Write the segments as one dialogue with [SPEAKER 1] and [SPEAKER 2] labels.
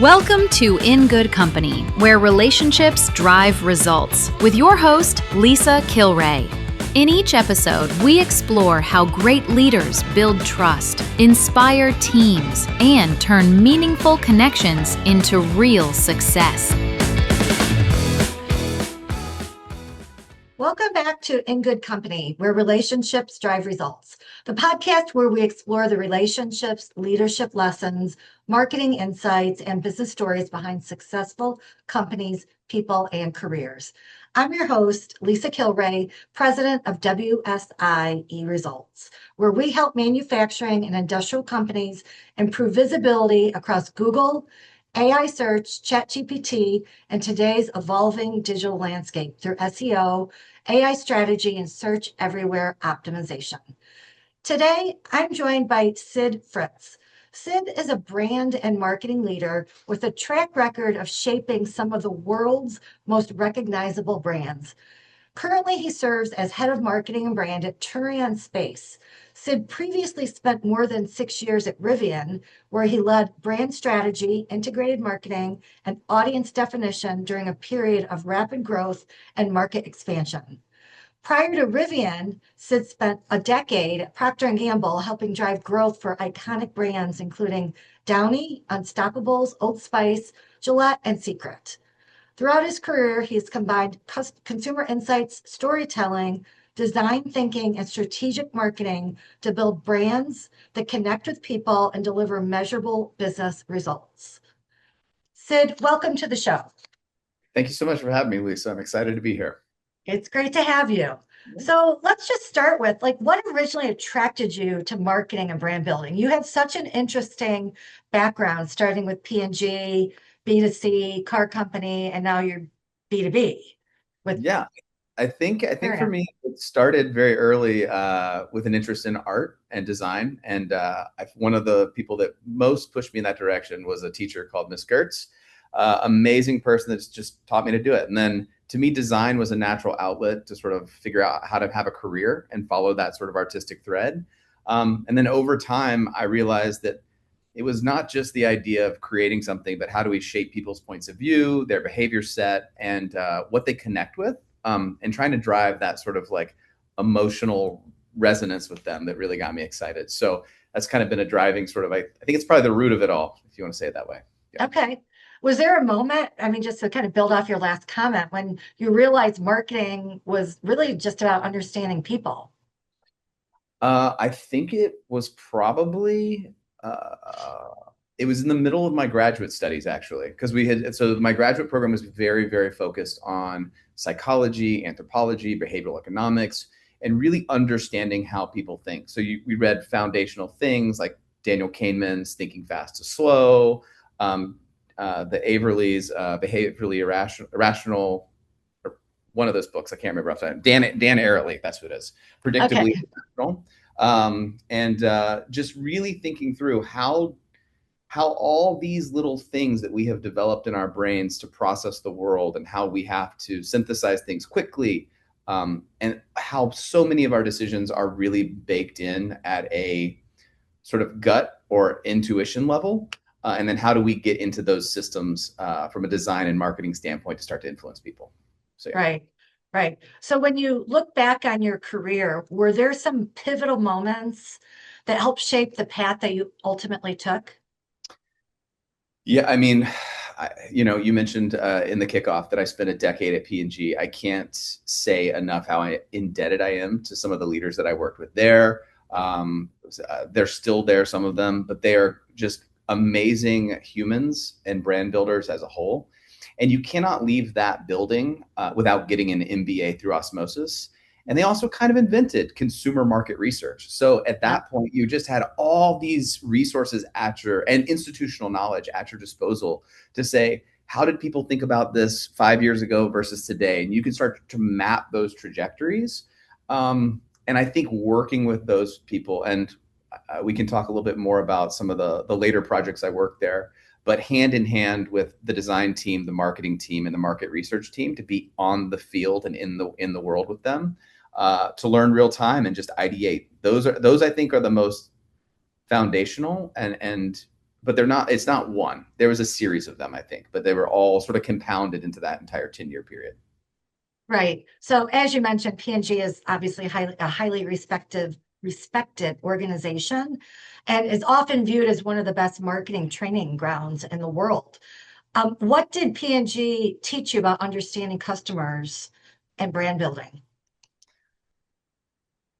[SPEAKER 1] Welcome to In Good Company, where relationships drive results, with your host, Lisa Kilray. In each episode, we explore how great leaders build trust, inspire teams, and turn meaningful connections into real success.
[SPEAKER 2] Welcome back to In Good Company, where relationships drive results. The podcast where we explore the relationships, leadership lessons, marketing insights, and business stories behind successful companies, people, and careers. I'm your host, Lisa Kilray, president of WSI eResults, where we help manufacturing and industrial companies improve visibility across Google, AI search, ChatGPT, and today's evolving digital landscape through SEO, AI strategy, and search everywhere optimization. Today, I'm joined by Sid Fritts. Sid is a brand and marketing leader with a track record of shaping some of the world's most recognizable brands. Currently, he serves as head of marketing and brand at Turion Space. Sid previously spent more than 6 years at Rivian, where he led brand strategy, integrated marketing, and audience definition during a period of rapid growth and market expansion. Prior to Rivian, Sid spent a decade at Procter Gamble helping drive growth for iconic brands including Downy, Unstopables, Old Spice, Gillette, and Secret. Throughout his career, he's combined consumer insights, storytelling, design thinking, and strategic marketing to build brands that connect with people and deliver measurable business results. Sid, welcome to the show.
[SPEAKER 3] Thank you so much for having me, Lisa. I'm excited to be here.
[SPEAKER 2] It's great to have you. So let's just start with what originally attracted you to marketing and brand building? You had such an interesting background, starting with P&G, B2C, car company, and now you're B2B.
[SPEAKER 3] I think for me, it started very early with an interest in art and design. And one of the people that most pushed me in that direction was a teacher called Miss Gertz. Amazing person that's just taught me to do it. And then to me, design was a natural outlet to sort of figure out how to have a career and follow that sort of artistic thread. And then over time, I realized that it was not just the idea of creating something, but how do we shape people's points of view, their behavior set, and what they connect with, and trying to drive that sort of like emotional resonance with them that really got me excited. So that's kind of been a driving sort of, I think it's probably the root of it all, if you want to say it that way.
[SPEAKER 2] Yeah. Okay. Was there a moment, just to kind of build off your last comment, when you realized marketing was really just about understanding people?
[SPEAKER 3] I think it was probably, it was in the middle of my graduate studies, actually, because so my graduate program was very, very focused on psychology, anthropology, behavioral economics, and really understanding how people think. So we read foundational things like Daniel Kahneman's Thinking Fast to Slow, the Averly's Behaviorally Irrational, or one of those books, I can't remember off the top. Dan Ariely, that's what it is. Predictably Irrational. And just really thinking through how all these little things that we have developed in our brains to process the world and how we have to synthesize things quickly, and how so many of our decisions are really baked in at a sort of gut or intuition level. And then how do we get into those systems from a design and marketing standpoint to start to influence people? So, yeah.
[SPEAKER 2] Right. So when you look back on your career, were there some pivotal moments that helped shape the path that you ultimately took?
[SPEAKER 3] Yeah, you mentioned in the kickoff that I spent a decade at P&G. I can't say enough how indebted I am to some of the leaders that I worked with there. They're still there, some of them, but they are just amazing humans and brand builders as a whole. And you cannot leave that building without getting an MBA through osmosis. And they also kind of invented consumer market research. So at that point, you just had all these resources and institutional knowledge at your disposal to say, how did people think about this 5 years ago versus today? And you can start to map those trajectories. And I think working with those people, and we can talk a little bit more about some of the later projects I worked there, but hand in hand with the design team, the marketing team, and the market research team to be on the field and in the world with them, to learn real time and just ideate. Those I think are the most foundational and but it's not one. There was a series of them, I think, but they were all sort of compounded into that entire 10-year period.
[SPEAKER 2] Right. So as you mentioned, P&G is obviously a highly respected organization and is often viewed as one of the best marketing training grounds in the world. What did P&G teach you about understanding customers and brand building?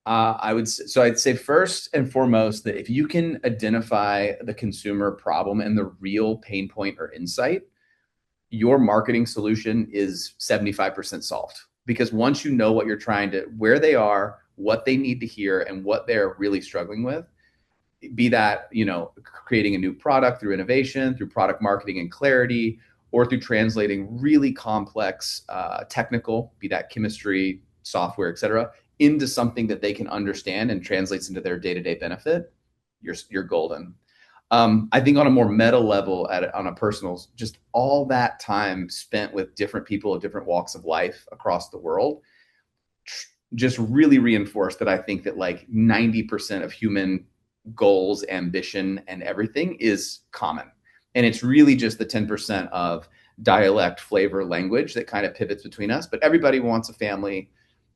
[SPEAKER 3] I'd say first and foremost that if you can identify the consumer problem and the real pain point or insight, your marketing solution is 75% solved. Because once you know what you're where they are, what they need to hear, and what they're really struggling with, be that, creating a new product through innovation, through product marketing and clarity, or through translating really complex technical, be that chemistry, software, et cetera, into something that they can understand and translates into their day-to-day benefit, you're golden. I think on a more meta level, on a personal, just all that time spent with different people of different walks of life across the world, just really reinforced that I think that like 90% of human goals, ambition, and everything is common. And it's really just the 10% of dialect, flavor, language that kind of pivots between us. But everybody wants a family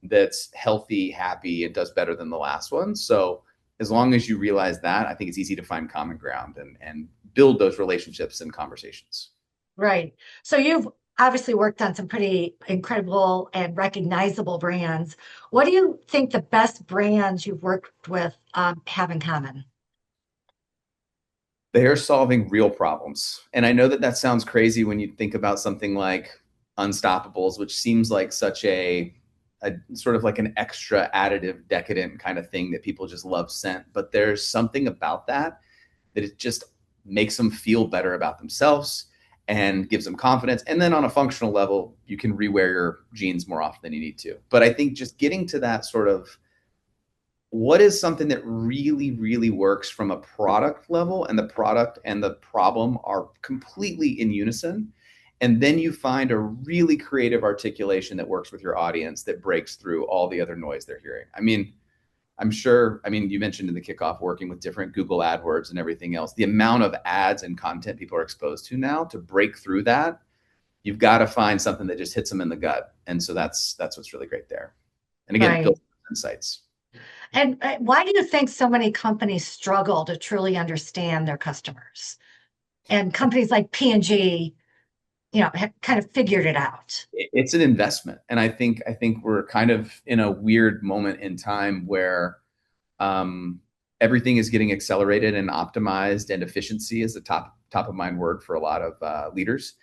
[SPEAKER 3] that's healthy, happy, and does better than the last one. So as long as you realize that, I think it's easy to find common ground and build those relationships and conversations.
[SPEAKER 2] Right. So you've obviously worked on some pretty incredible and recognizable brands. What do you think the best brands you've worked with have in common?
[SPEAKER 3] They are solving real problems. And I know that sounds crazy when you think about something like Unstopables, which seems like such a sort of like an extra additive, decadent kind of thing that people just love scent. But there's something about that it just makes them feel better about themselves and gives them confidence. And then on a functional level, you can rewear your jeans more often than you need to. But I think just getting to that sort of what is something that really, really works from a product level, and the product and the problem are completely in unison. And then you find a really creative articulation that works with your audience that breaks through all the other noise they're hearing. I mean, you mentioned in the kickoff working with different Google AdWords and everything else, the amount of ads and content people are exposed to now to break through that, you've got to find something that just hits them in the gut. And so that's what's really great there. And again,
[SPEAKER 2] Right.
[SPEAKER 3] build insights.
[SPEAKER 2] And why do you think so many companies struggle to truly understand their customers? And companies like P&G, have kind of figured it out.
[SPEAKER 3] It's an investment. And I think we're kind of in a weird moment in time where everything is getting accelerated and optimized, and efficiency is the top of mind word for a lot of leaders.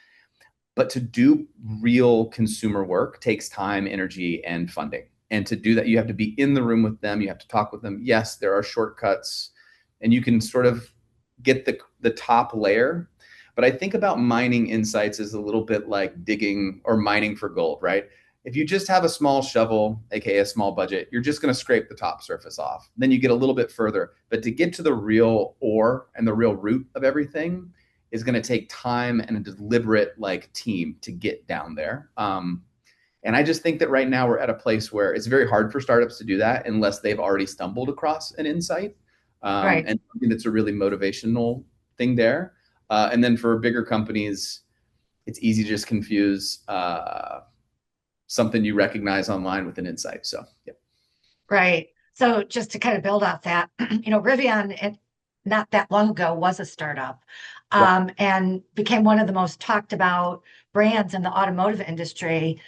[SPEAKER 3] But to do real consumer work takes time, energy, and funding. And to do that, you have to be in the room with them. You have to talk with them. Yes, there are shortcuts, and you can sort of get the top layer. But I think about mining insights as a little bit like digging or mining for gold, right? If you just have a small shovel, aka a small budget, you're just going to scrape the top surface off. Then you get a little bit further. But to get to the real ore and the real root of everything is going to take time and a deliberate team to get down there. And I just think that right now we're at a place where it's very hard for startups to do that unless they've already stumbled across an insight.
[SPEAKER 2] Right.
[SPEAKER 3] And something that's a really motivational thing there. And then for bigger companies, it's easy to just confuse something you recognize online with an insight. So, yeah.
[SPEAKER 2] Right. So just to kind of build off that, Rivian, not that long ago, was a startup and became one of the most talked about brands in the automotive industry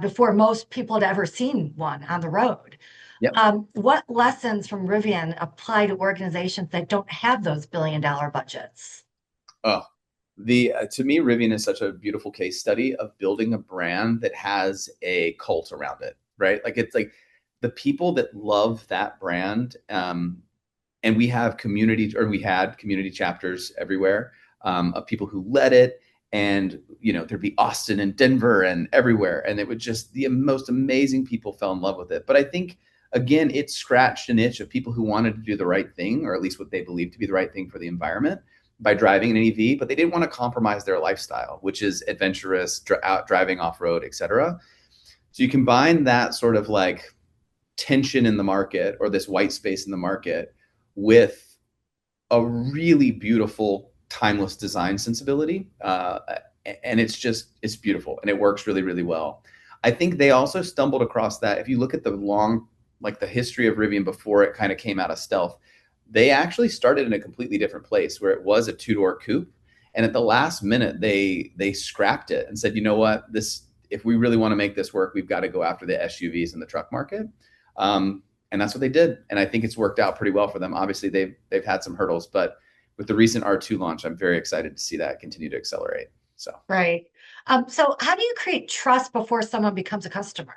[SPEAKER 2] before most people had ever seen one on the road.
[SPEAKER 3] Yep.
[SPEAKER 2] What lessons from Rivian apply to organizations that don't have those billion-dollar budgets?
[SPEAKER 3] Oh, to me, Rivian is such a beautiful case study of building a brand that has a cult around it, right? It's like the people that love that brand, and we had community chapters everywhere of people who led it, and there'd be Austin and Denver and everywhere, and it would just the most amazing people fell in love with it. But I think again, it scratched an itch of people who wanted to do the right thing, or at least what they believed to be the right thing for the environment, by driving an EV, but they didn't want to compromise their lifestyle, which is adventurous, driving off-road, et cetera. So you combine that sort of tension in the market, or this white space in the market, with a really beautiful timeless design sensibility. And it's beautiful and it works really, really well. I think they also stumbled across that. If you look at the history of Rivian before it kind of came out of stealth, they actually started in a completely different place where it was a two-door coupe. And at the last minute, they scrapped it and said, you know what, if we really want to make this work, we've got to go after the SUVs in the truck market. And that's what they did. And I think it's worked out pretty well for them. Obviously, they've had some hurdles, but with the recent R2 launch, I'm very excited to see that continue to accelerate. So
[SPEAKER 2] Right. So how do you create trust before someone becomes a customer?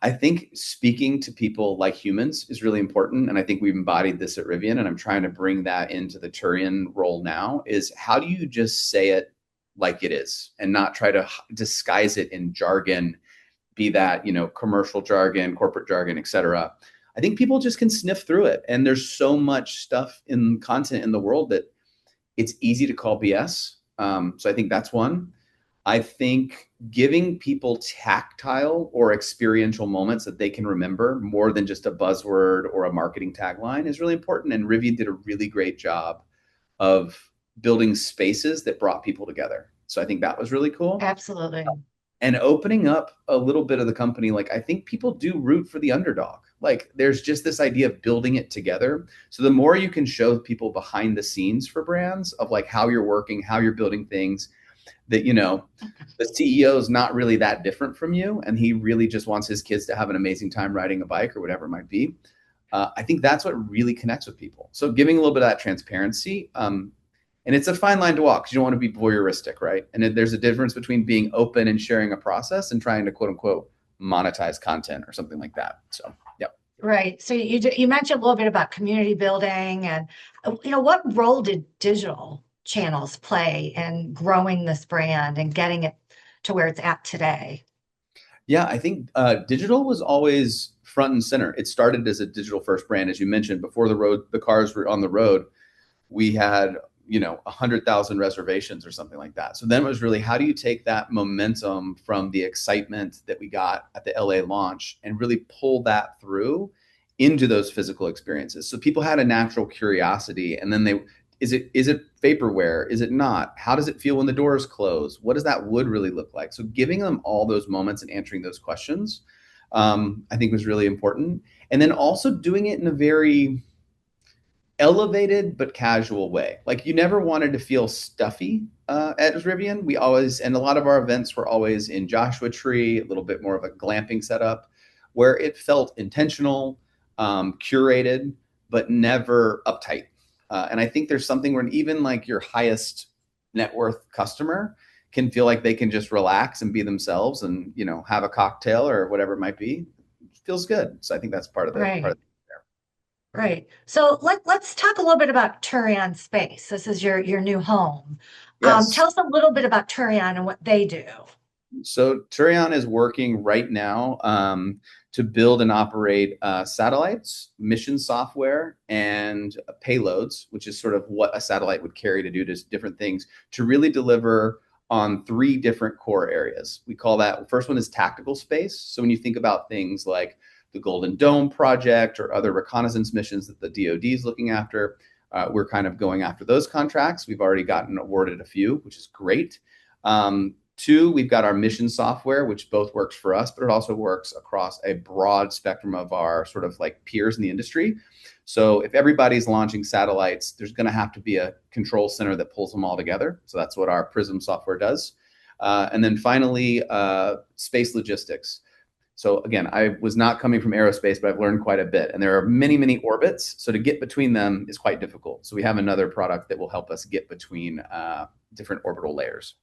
[SPEAKER 3] I think speaking to people like humans is really important. And I think we've embodied this at Rivian, and I'm trying to bring that into the Turion role now, is how do you just say it like it is and not try to disguise it in jargon, be that, commercial jargon, corporate jargon, et cetera. I think people just can sniff through it. And there's so much stuff in content in the world that it's easy to call BS. So I think that's one. I think giving people tactile or experiential moments that they can remember more than just a buzzword or a marketing tagline is really important. And Rivian did a really great job of building spaces that brought people together. So I think that was really cool.
[SPEAKER 2] Absolutely.
[SPEAKER 3] And opening up a little bit of the company. Like, I think people do root for the underdog. Like, there's just this idea of building it together. So the more you can show people behind the scenes for brands of like how you're working, how you're building things, that, the CEO is not really that different from you. And he really just wants his kids to have an amazing time riding a bike or whatever it might be. I think that's what really connects with people. So giving a little bit of that transparency, and it's a fine line to walk because you don't want to be voyeuristic, right? And there's a difference between being open and sharing a process and trying to quote unquote monetize content or something like that. So, yeah.
[SPEAKER 2] Right. So you mentioned a little bit about community building and, what role did digital channels play in growing this brand and getting it to where it's at today?
[SPEAKER 3] Yeah, I think digital was always front and center. It started as a digital first brand, as you mentioned, before the cars were on the road. We had 100,000 reservations or something like that. So then it was really, how do you take that momentum from the excitement that we got at the LA launch and really pull that through into those physical experiences? So people had a natural curiosity, and then is it vaporware? Is it not? How does it feel when the doors close? What does that wood really look like? So giving them all those moments and answering those questions, I think was really important. And then also doing it in a very elevated but casual way. Like, you never wanted to feel stuffy at Rivian. We always, and a lot of our events were always in Joshua Tree, a little bit more of a glamping setup, where it felt intentional, curated, but never uptight. And I think there's something where even like your highest net worth customer can feel like they can just relax and be themselves and, have a cocktail or whatever it might be. It feels good. So I think that's part of the
[SPEAKER 2] Right.
[SPEAKER 3] part of
[SPEAKER 2] Right. So let's talk a little bit about Turion Space. This is your new home.
[SPEAKER 3] Yes.
[SPEAKER 2] Tell us a little bit about Turion and what they do.
[SPEAKER 3] So Turion is working right now to build and operate satellites, mission software, and payloads, which is sort of what a satellite would carry to do different things, to really deliver on 3 different core areas. We call that, first one is tactical space. So when you think about things like the Golden Dome project or other reconnaissance missions that the DoD is looking after, we're kind of going after those contracts. We've already gotten awarded a few, which is great. 2, we've got our mission software, which both works for us, but it also works across a broad spectrum of our sort of like peers in the industry. So if everybody's launching satellites, there's going to have to be a control center that pulls them all together. So that's what our Prism software does. And then finally, space logistics. So again, I was not coming from aerospace, but I've learned quite a bit. And there are many, many orbits. So to get between them is quite difficult. So we have another product that will help us get between different orbital layers.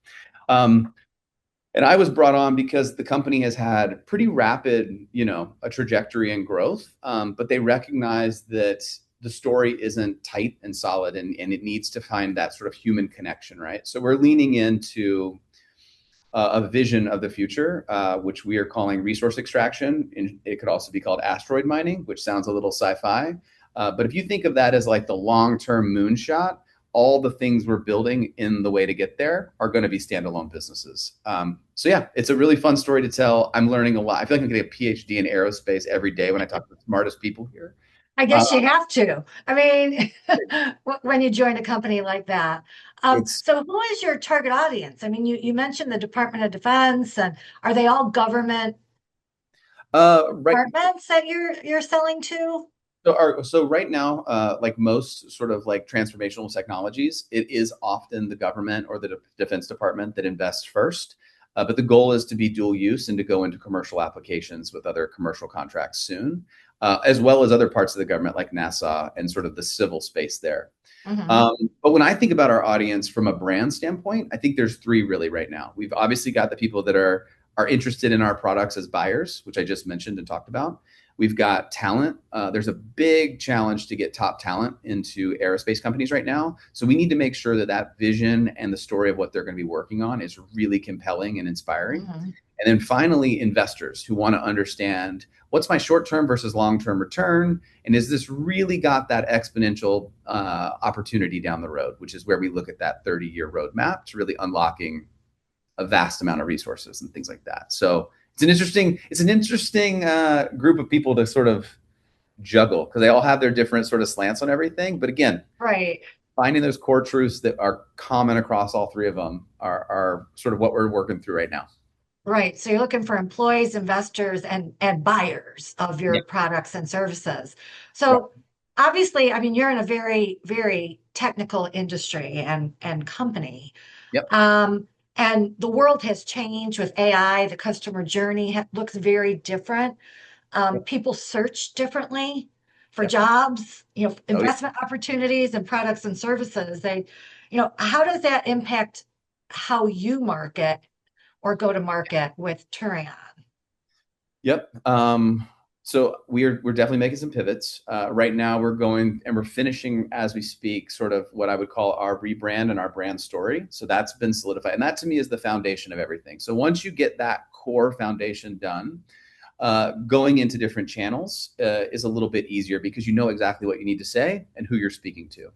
[SPEAKER 3] And I was brought on because the company has had pretty rapid, a trajectory and growth, but they recognize that the story isn't tight and solid, and it needs to find that sort of human connection, right? So we're leaning into a vision of the future, which we are calling resource extraction. And it could also be called asteroid mining, which sounds a little sci-fi. But if you think of that as like the long-term moonshot, all the things we're building in the way to get there are going to be standalone businesses. So yeah, it's a really fun story to tell. I'm learning a lot. I feel like I'm getting a PhD in aerospace every day when I talk to the smartest people here.
[SPEAKER 2] I guess you have to. I mean, when you join a company like that.
[SPEAKER 3] It's
[SPEAKER 2] So who is your target audience? I mean, you mentioned the Department of Defense, and are they all government
[SPEAKER 3] right.
[SPEAKER 2] departments that you're selling to?
[SPEAKER 3] So right now, like most sort of like transformational technologies, it is often the government or the Defense Department that invests first. But the goal is to be dual use and to go into commercial applications with other commercial contracts soon, as well as other parts of the government like NASA and sort of the civil space there.
[SPEAKER 2] Mhm.
[SPEAKER 3] But when I think about our audience from a brand standpoint, I think there's three really right now. We've obviously got the people that are interested in our products as buyers, which I just mentioned and talked about. We've got talent. There's a big challenge to get top talent into aerospace companies right now. So we need to make sure that that vision and the story of what they're going to be working on is really compelling and inspiring.
[SPEAKER 2] Mhm.
[SPEAKER 3] And then finally, investors who want to understand what's my short-term versus long-term return, and is this really got that exponential opportunity down the road, which is where we look at that 30-year roadmap to really unlocking a vast amount of resources and things like that. So it's an interesting group of people to sort of juggle because they all have their different sort of slants on everything. But again,
[SPEAKER 2] Right.
[SPEAKER 3] finding those core truths that are common across all three of them are sort of what we're working through right now.
[SPEAKER 2] Right. So you're looking for employees, investors, and buyers of
[SPEAKER 3] Yeah.
[SPEAKER 2] your products and services.
[SPEAKER 3] Right.
[SPEAKER 2] So obviously, I mean, you're in a very, very technical industry and company.
[SPEAKER 3] Yep.
[SPEAKER 2] Um, and the world has changed with AI. The customer journey looks very different.
[SPEAKER 3] Yep.
[SPEAKER 2] People search differently for
[SPEAKER 3] Yep.
[SPEAKER 2] jobs,
[SPEAKER 3] Oh, yeah.
[SPEAKER 2] investment opportunities and products and services. How does that impact how you market or go to market with Turion?
[SPEAKER 3] Yep. So we're definitely making some pivots. Right now, we're going and we're finishing as we speak, sort of what I would call our rebrand and our brand story. So that's been solidified, and that to me is the foundation of everything. So once you get that core foundation done, going into different channels is a little bit easier because you know exactly what you need to say and who you're speaking to.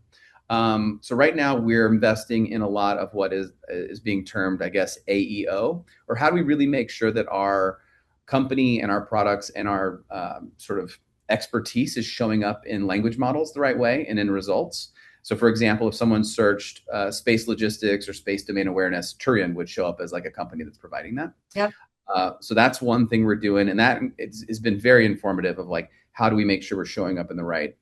[SPEAKER 3] So right now we're investing in a lot of what is being termed, I guess, AEO, or how do we really make sure that our company and our products and our sort of expertise is showing up in language models the right way and in results. So for example, if someone searched space logistics or space domain awareness, Turion would show up as like a company that's providing that.
[SPEAKER 2] Yep.
[SPEAKER 3] So that's one thing we're doing, and that it's been very informative of like how do we make sure we're showing up in the right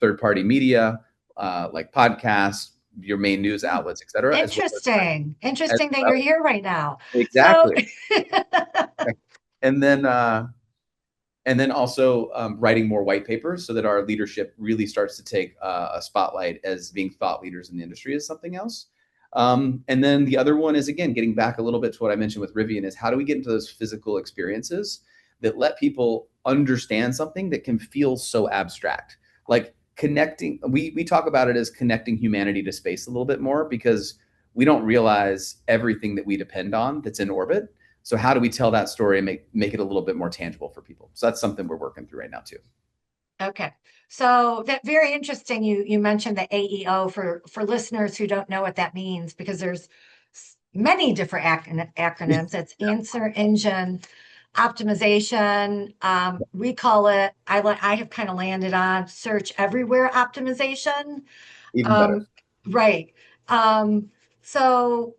[SPEAKER 3] third-party media, like podcasts, your main news outlets, et cetera, as well
[SPEAKER 2] Interesting.
[SPEAKER 3] as
[SPEAKER 2] Interesting that
[SPEAKER 3] well.
[SPEAKER 2] you're here right now. So,
[SPEAKER 3] Exactly. And then also writing more white papers so that our leadership really starts to take a spotlight as being thought leaders in the industry is something else. And then the other one is, again, getting back a little bit to what I mentioned with Rivian is how do we get into those physical experiences that let people understand something that can feel so abstract? Like connecting, we talk about it as connecting humanity to space a little bit more because we don't realize everything that we depend on that's in orbit. So how do we tell that story and make it a little bit more tangible for people? So that's something we're working through right now too.
[SPEAKER 2] okay. So that very interesting. You mentioned the AEO for listeners who don't know what that means because there's many different acronyms. It's answer engine optimization. We call it, I have kind of landed on search everywhere optimization.
[SPEAKER 3] Even better.
[SPEAKER 2] Um, right. So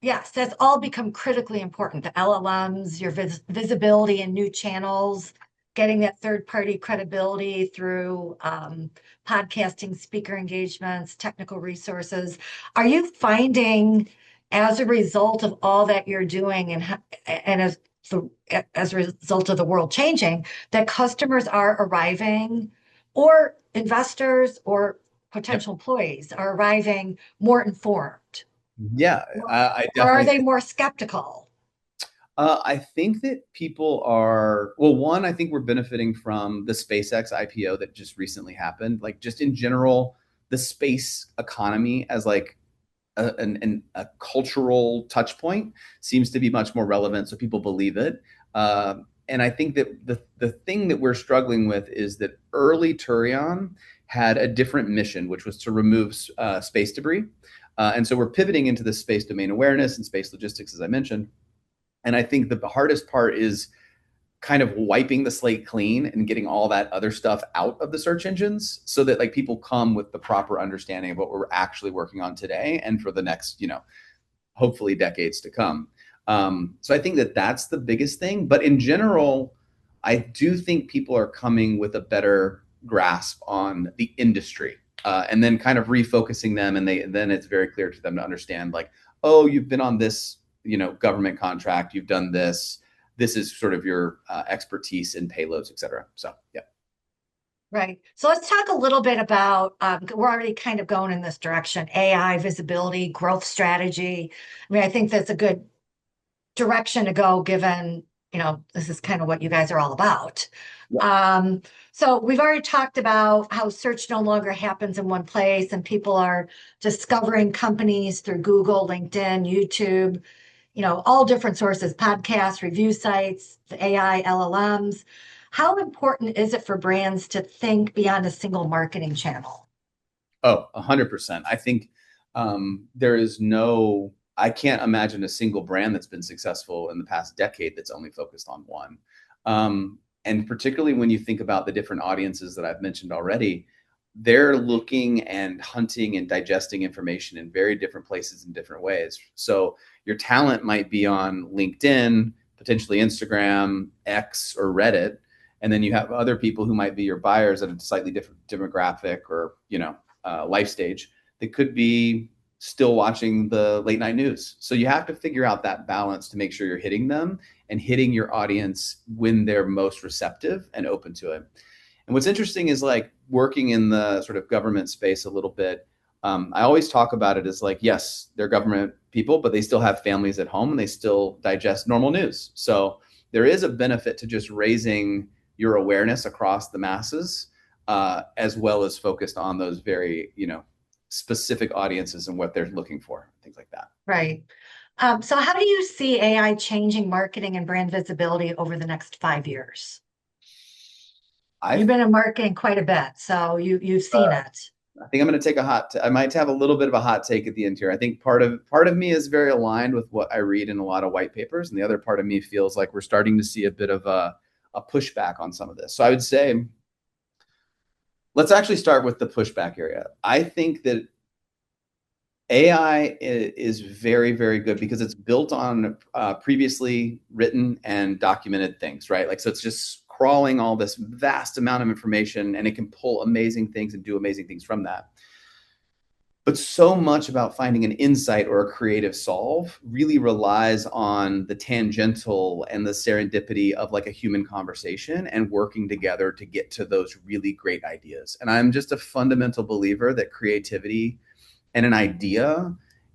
[SPEAKER 2] yes, that's all become critically important. The LLMs, your visibility in new channels, getting that third-party credibility through podcasting, speaker engagements, technical resources. Are you finding, as a result of all that you're doing, and as a result of the world changing, that customers are arriving, or investors or
[SPEAKER 3] Yep.
[SPEAKER 2] potential employees are arriving more informed?
[SPEAKER 3] Yeah, I
[SPEAKER 2] Or are
[SPEAKER 3] definitely
[SPEAKER 2] they
[SPEAKER 3] think.
[SPEAKER 2] more skeptical?
[SPEAKER 3] I think that people are, well, one, I think we're benefiting from the SpaceX IPO that just recently happened. Like just in general, the space economy as like a cultural touch point seems to be much more relevant. So people believe it. And I think that the thing that we're struggling with is that early Turion had a different mission, which was to remove space debris. And so we're pivoting into the space domain awareness and space logistics, as I mentioned. And I think the hardest part is kind of wiping the slate clean and getting all that other stuff out of the search engines so that like people come with the proper understanding of what we're actually working on today and for the next, hopefully decades to come. So I think that that's the biggest thing. But in general, I do think people are coming with a better grasp on the industry, and then kind of refocusing them. And then it's very clear to them to understand like, oh, you've been on this, government contract, you've done this. This is sort of your expertise in payloads, et cetera. So, yeah.
[SPEAKER 2] Right. So let's talk a little bit about, we're already kind of going in this direction, AI, visibility, growth strategy. I mean, I think that's a good direction to go given, this is kind of what you guys are all about. Yeah. So we've already talked about how search no longer happens in one place and people are discovering companies through Google, LinkedIn, YouTube, all different sources, podcasts, review sites, the AI, LLMs. How important is it for brands to think beyond a single marketing channel?
[SPEAKER 3] Oh, 100%. I think I can't imagine a single brand that's been successful in the past decade that's only focused on one. And particularly when you think about the different audiences that I've mentioned already, they're looking and hunting and digesting information in very different places in different ways. So your talent might be on LinkedIn, potentially Instagram, X, or Reddit. And then you have other people who might be your buyers at a slightly different demographic or, life stage that could be still watching the late night news. So you have to figure out that balance to make sure you're hitting them and hitting your audience when they're most receptive and open to it. And what's interesting is like working in the sort of government space a little bit. I always talk about it as like, yes, they're government people, but they still have families at home and they still digest normal news. So there is a benefit to just raising your awareness across the masses, as well as focused on those very, specific audiences and what they're looking for, things like that.
[SPEAKER 2] Right. So how do you see AI changing marketing and brand visibility over the next 5 years? You've been in marketing quite a bit, so you've seen it.
[SPEAKER 3] I think I'm going to take I might have a little bit of a hot take at the end here. I think part of me is very aligned with what I read in a lot of white papers, and the other part of me feels like we're starting to see a bit of a pushback on some of this. So I would say, let's actually start with the pushback area. I think that AI is very, very good because it's built on previously written and documented things, right? Like, so it's just crawling all this vast amount of information and it can pull amazing things and do amazing things from that. But so much about finding an insight or a creative solve really relies on the tangential and the serendipity of like a human conversation and working together to get to those really great ideas. And I'm just a fundamental believer that creativity and an idea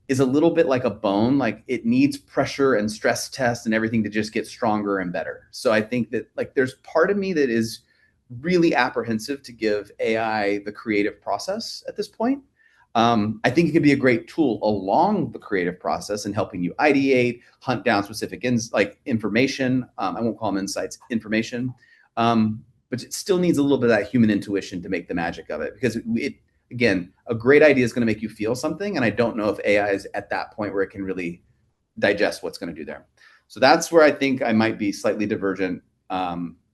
[SPEAKER 3] is a little bit like a bone. Like it needs pressure and stress tests and everything to just get stronger and better. So I think that like there's part of me that is really apprehensive to give AI the creative process at this point. I think it could be a great tool along the creative process in helping you ideate, hunt down specific information. I won't call them insights, information. But it still needs a little bit of that human intuition to make the magic of it, because again, a great idea is going to make you feel something. And I don't know if AI is at that point where it can really digest what's going to do there. So that's where I think I might be slightly divergent,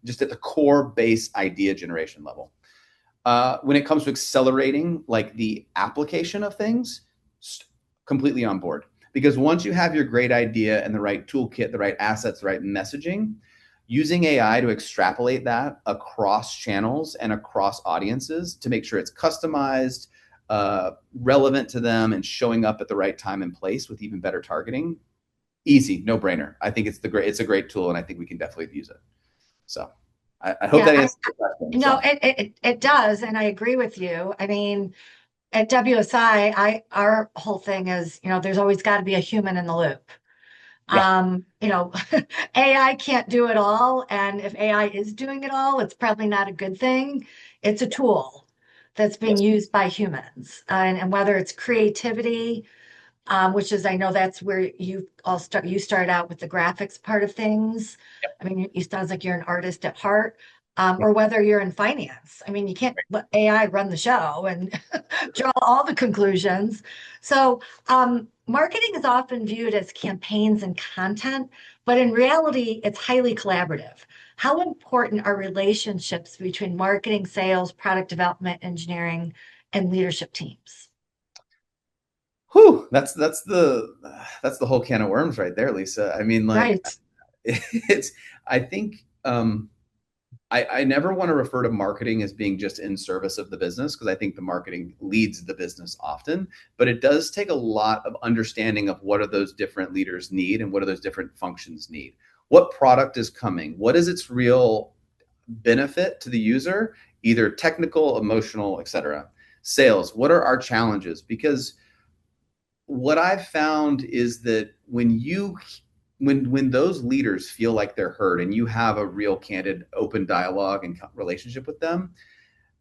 [SPEAKER 3] just at the core base idea generation level. When it comes to accelerating like the application of things, completely on board. Because once you have your great idea and the right toolkit, the right assets, the right messaging, using AI to extrapolate that across channels and across audiences to make sure it's customized, relevant to them, and showing up at the right time and place with even better targeting, easy, no brainer. I think it's a great tool, and I think we can definitely use it. So I hope that answers the question.
[SPEAKER 2] No, it does, and I agree with you. I mean, at WSI, our whole thing is, there's always got to be a human in the loop. Yeah. AI can't do it all, and if AI is doing it all, it's probably not a good thing. It's a tool that's being used by humans, and whether it's creativity, which is, I know that's where you started out with the graphics part of things. Yep. I mean, it sounds like you're an artist at heart, or whether you're in finance. I mean, you can't let AI run the show and draw all the conclusions. So marketing is often viewed as campaigns and content, but in reality, it's highly collaborative. How important are relationships between marketing, sales, product development, engineering, and leadership teams?
[SPEAKER 3] Whew, that's the whole can of worms right there, Lisa. I mean, like,
[SPEAKER 2] Right.
[SPEAKER 3] it's I think I never want to refer to marketing as being just in service of the business, because I think the marketing leads the business often, but it does take a lot of understanding of what are those different leaders need and what are those different functions need. What product is coming? What is its real benefit to the user, either technical, emotional, etc. Sales, what are our challenges? Because what I've found is that when those leaders feel like they're heard and you have a real candid open dialogue and relationship with them,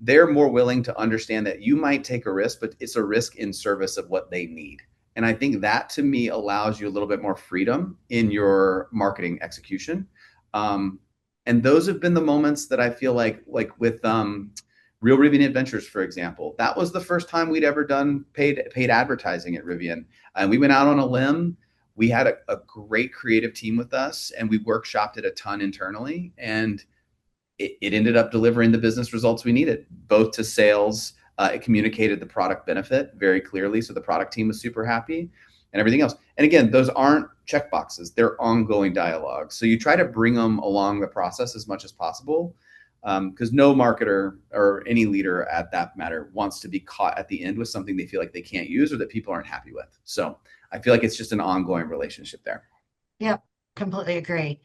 [SPEAKER 3] they're more willing to understand that you might take a risk, but it's a risk in service of what they need. And I think that, to me, allows you a little bit more freedom in your marketing execution. And those have been the moments that I feel like with Real Rivian Adventures, for example, that was the first time we'd ever done paid advertising at Rivian. And we went out on a limb. We had a great creative team with us, and we workshopped it a ton internally. And it ended up delivering the business results we needed, both to sales. It communicated the product benefit very clearly, so the product team was super happy, and everything else. And again, those aren't check boxes; they're ongoing dialogues. So you try to bring them along the process as much as possible, because no marketer or any leader, at that matter, wants to be caught at the end with something they feel like they can't use or that people aren't happy with. So I feel like it's just an ongoing relationship there.
[SPEAKER 2] Yep, completely agree.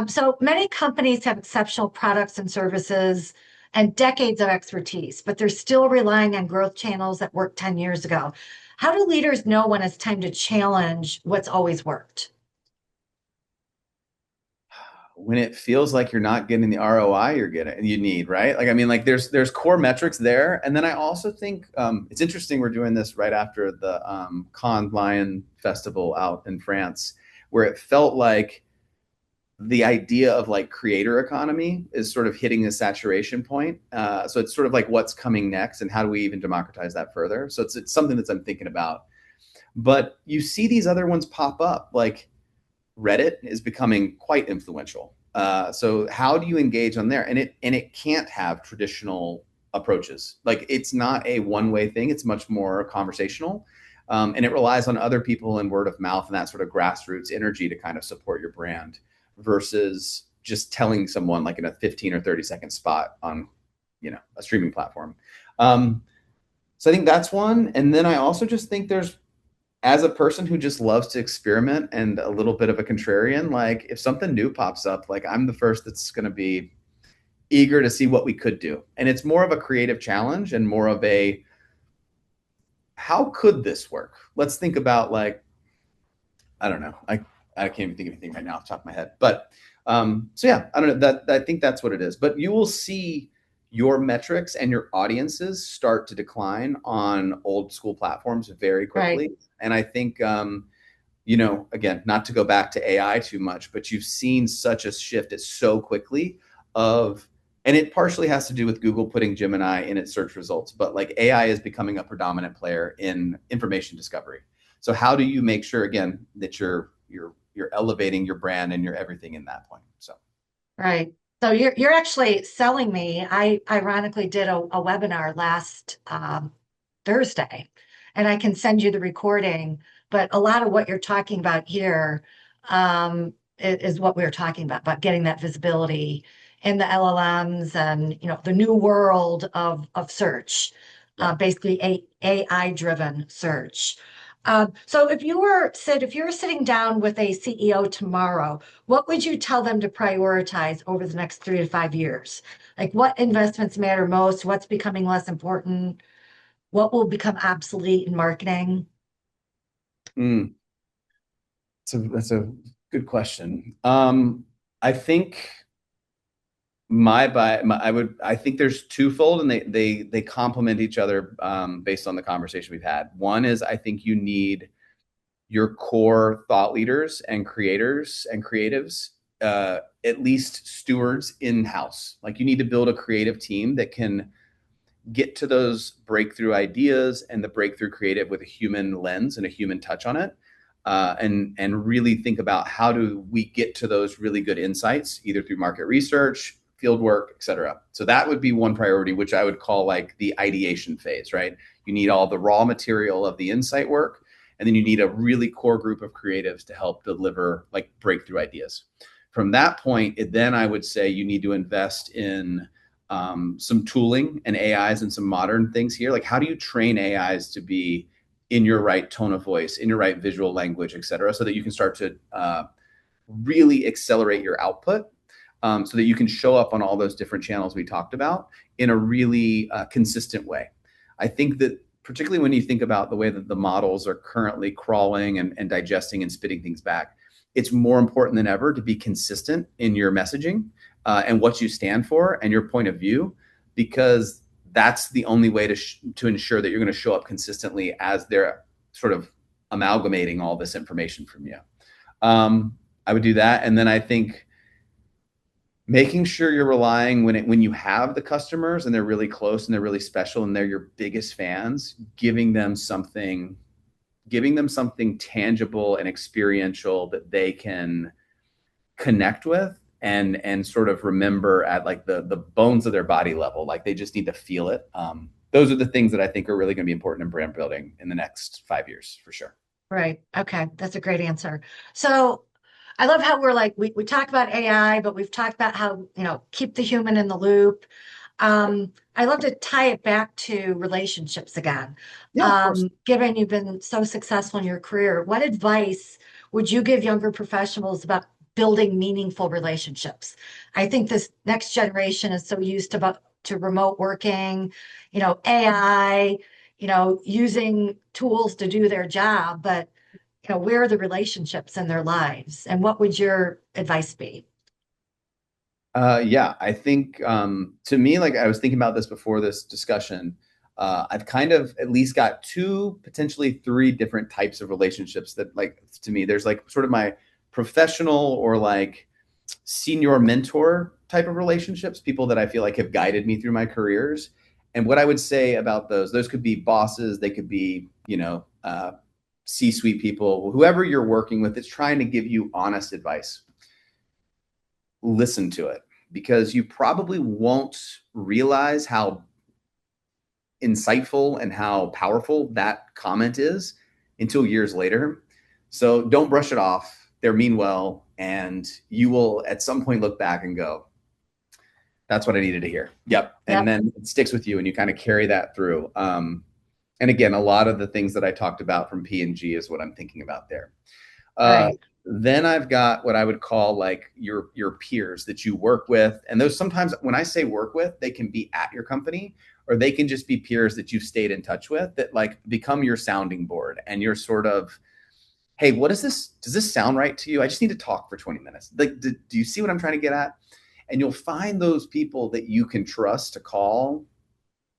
[SPEAKER 2] So many companies have exceptional products and services and decades of expertise, but they're still relying on growth channels that worked 10 years ago. How do leaders know when it's time to challenge what's always worked?
[SPEAKER 3] When it feels like you're not getting the ROI you need, right? Like, I mean, like there's core metrics there. And then I also think it's interesting, we're doing this right after the Cannes Lion Festival out in France, where it felt like the idea of like creator economy is sort of hitting a saturation point. So it's sort of like what's coming next and how do we even democratize that further? So it's something that I'm thinking about. But you see these other ones pop up, like Reddit is becoming quite influential. So how do you engage on there? And it can't have traditional approaches. Like, it's not a one-way thing. It's much more conversational. And it relies on other people and word of mouth and that sort of grassroots energy to kind of support your brand, versus just telling someone like in a 15 or 30-second spot on, a streaming platform. So I think that's one. And then I also just think as a person who just loves to experiment and a little bit of a contrarian, like if something new pops up, like I'm the first that's going to be eager to see what we could do. And it's more of a creative challenge and more of a, how could this work? Let's think about, like, I don't know. I can't even think of anything right now off the top of my head. But so yeah, I don't know. I think that's what it is. But you will see your metrics and your audiences start to decline on old school platforms very quickly.
[SPEAKER 2] Right.
[SPEAKER 3] And I think again, not to go back to AI too much, but you've seen such a shift it so quickly and it partially has to do with Google putting Gemini in its search results, but like AI is becoming a predominant player in information discovery. So how do you make sure, again, that you're elevating your brand and your everything in that point? So
[SPEAKER 2] Right. So you're actually selling me. I ironically did a webinar last Thursday, and I can send you the recording. But a lot of what you're talking about here is what we were talking about getting that visibility in the LLMs and the new world of search, basically AI driven search. So if you were sitting down with a CEO tomorrow, what would you tell them to prioritize over the next 3 to 5 years? Like, what investments matter most? What's becoming less important? What will become obsolete in marketing?
[SPEAKER 3] mm, that's a good question. I think I think there's twofold, and they complement each other based on the conversation we've had. One is, I think you need your core thought leaders and creators and creatives, at least stewards in-house. Like, you need to build a creative team that can get to those breakthrough ideas and the breakthrough creative with a human lens and a human touch on it. and really think about how do we get to those really good insights, either through market research, field work, et cetera. So that would be one priority, which I would call like the ideation phase, right? You need all the raw material of the insight work, and then you need a really core group of creatives to help deliver like breakthrough ideas. From that point, then I would say you need to invest in some tooling and AIs and some modern things here. Like, how do you train AIs to be in your right tone of voice, in your right visual language, et cetera, so that you can start to really accelerate your output, so that you can show up on all those different channels we talked about in a really consistent way. I think that particularly when you think about the way that the models are currently crawling and digesting and spitting things back, it's more important than ever to be consistent in your messaging and what you stand for and your point of view, because that's the only way to ensure that you're going to show up consistently as they're sort of amalgamating all this information from you. I would do that. And then I think making sure you're relying when you have the customers and they're really close and they're really special and they're your biggest fans, giving them something tangible and experiential that they can connect with and sort of remember at like the bones of their body level. Like, they just need to feel it. Those are the things that I think are really going to be important in brand building in the next 5 years for sure.
[SPEAKER 2] Right. Okay. That's a great answer. So I love how we're like, we talk about AI, but we've talked about how, keep the human in the loop. I love to tie it back to relationships again.
[SPEAKER 3] Yeah, of course.
[SPEAKER 2] Given you've been so successful in your career, what advice would you give younger professionals about building meaningful relationships? I think this next generation is so used to remote working, AI, using tools to do their job, but where are the relationships in their lives? And what would your advice be?
[SPEAKER 3] Yeah, I think to me, like I was thinking about this before this discussion, I've kind of at least got 2, potentially 3 different types of relationships that, like, to me, there's like sort of my professional or like senior mentor type of relationships, people that I feel like have guided me through my careers. And what I would say about those could be bosses, they could be, C-suite people, whoever you're working with that's trying to give you honest advice. Listen to it, because you probably won't realize how insightful and how powerful that comment is until years later. So don't brush it off. They're mean well, and you will at some point look back and go, that's what I needed to hear. Yep. And then it sticks with you and you kind of carry that through. And again, a lot of the things that I talked about from P&G is what I'm thinking about there.
[SPEAKER 2] Right.
[SPEAKER 3] Then I've got what I would call like your peers that you work with. And those, sometimes when I say work with, they can be at your company, or they can just be peers that you've stayed in touch with that like become your sounding board. And you're sort of, hey, what is this? Does this sound right to you? I just need to talk for 20 minutes. Like, do you see what I'm trying to get at? And you'll find those people that you can trust to call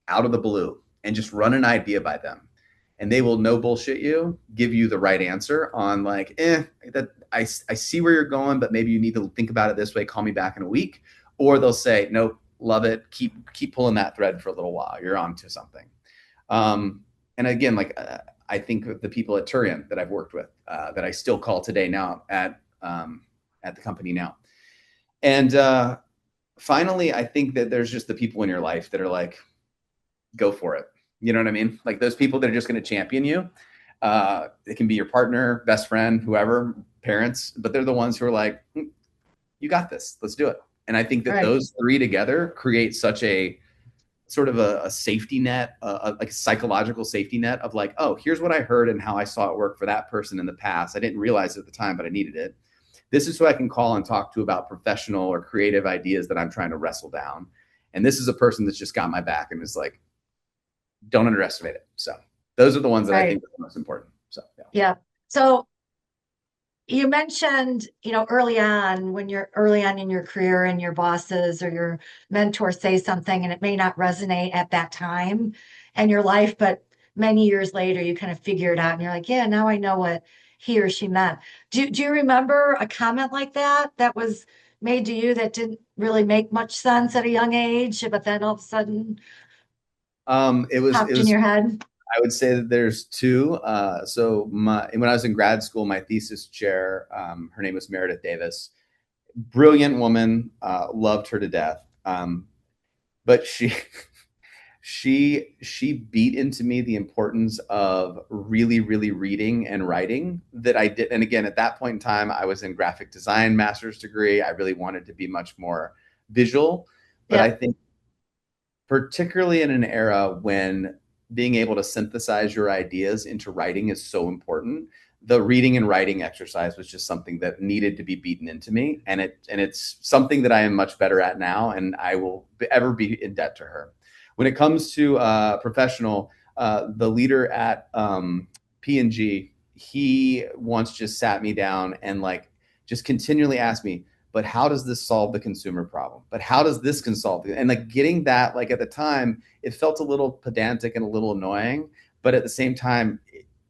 [SPEAKER 3] out of the blue and just run an idea by them. And they will no bullshit you, give you the right answer on like, that I see where you're going, but maybe you need to think about it this way. Call me back in a week. Or they'll say, nope, love it. Keep pulling that thread for a little while. You're onto something. And again, like I think of the people at Turion that I've worked with, that I still call today now at the company now. And finally, I think that there's just the people in your life that are like, go for it. You know what I mean? Like those people that are just going to champion you. It can be your partner, best friend, whoever, parents, but they're the ones who are like, you got this, let's do it. And I think that those 3 together create such a sort of a safety net, like a psychological safety net of like, oh, here's what I heard and how I saw it work for that person in the past. I didn't realize it at the time, but I needed it. This is who I can call and talk to about professional or creative ideas that I'm trying to wrestle down. And this is a person that's just got my back and is like, don't underestimate it. So those are the ones that I think are the most important. So
[SPEAKER 2] yeah. So you mentioned, early on, when you're early on in your career and your bosses or your mentor say something and it may not resonate at that time in your life, but many years later, you kind of figure it out and you're like, yeah, now I know what he or she meant. Do you remember a comment like that was made to you that didn't really make much sense at a young age, but then all of a sudden
[SPEAKER 3] it
[SPEAKER 2] popped in
[SPEAKER 3] was
[SPEAKER 2] your head?
[SPEAKER 3] I would say that there's two. So when I was in grad school, my thesis chair, her name was Meredith Davis, brilliant woman, loved her to death. But she beat into me the importance of really, really reading and writing that I did. And again, at that point in time, I was in graphic design master's degree. I really wanted to be much more visual. But I think particularly in an era when being able to synthesize your ideas into writing is so important, the reading and writing exercise was just something that needed to be beaten into me. And it's something that I am much better at now, and I will ever be in debt to her. When it comes to professional, the leader at P&G, he once just sat me down and just continually asked me, but how does this solve the consumer problem? But how does this solve it? And getting that, at the time, it felt a little pedantic and a little annoying, but at the same time,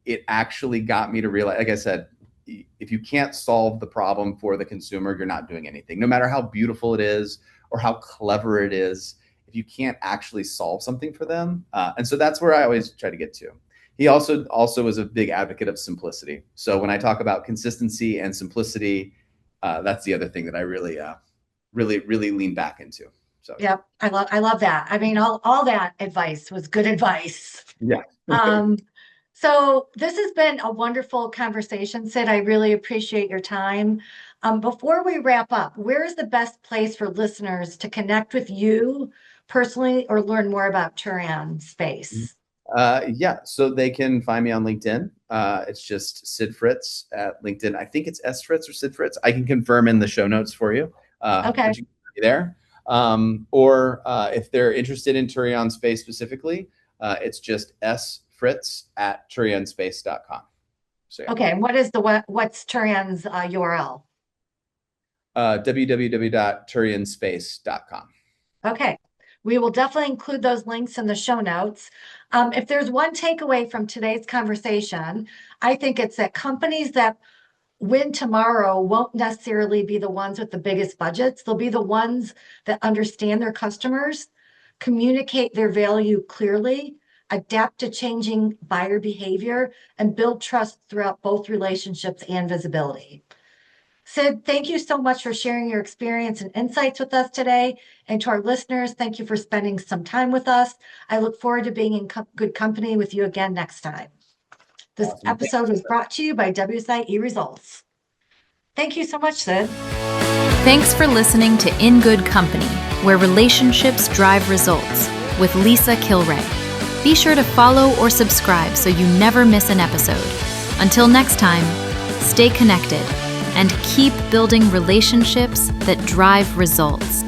[SPEAKER 3] it actually got me to realize, like I said, if you can't solve the problem for the consumer, you're not doing anything. No matter how beautiful it is or how clever it is, if you can't actually solve something for them. And so that's where I always try to get to. He also was a big advocate of simplicity. So when I talk about consistency and simplicity, that's the other thing that I really lean back into. So
[SPEAKER 2] yep, I love that. I mean, all that advice was good advice.
[SPEAKER 3] Yeah.
[SPEAKER 2] So this has been a wonderful conversation, Sid. I really appreciate your time. Before we wrap up, where is the best place for listeners to connect with you personally or learn more about Turion Space?
[SPEAKER 3] So they can find me on LinkedIn. It's just Sid Fritts at LinkedIn. I think it's S Fritts or Sid Fritts. I can confirm in the show notes for you.
[SPEAKER 2] Okay.
[SPEAKER 3] But you can be there. Or if they're interested in Turion Space specifically, it's just sfritts@turionspace.com. So yeah.
[SPEAKER 2] Okay. And what's Turion's URL?
[SPEAKER 3] www.turionspace.com.
[SPEAKER 2] Okay. We will definitely include those links in the show notes. If there's one takeaway from today's conversation, I think it's that companies that win tomorrow won't necessarily be the ones with the biggest budgets. They'll be the ones that understand their customers, communicate their value clearly, adapt to changing buyer behavior, and build trust throughout both relationships and visibility. Sid, thank you so much for sharing your experience and insights with us today. And to our listeners, thank you for spending some time with us. I look forward to being in good company with you again next time. This episode was brought to you by WSI eResults. Thank you so much, Sid.
[SPEAKER 1] Thanks for listening to In Good Company, where relationships drive results, with Lisa Kilray. Be sure to follow or subscribe so you never miss an episode. Until next time, stay connected and keep building relationships that drive results.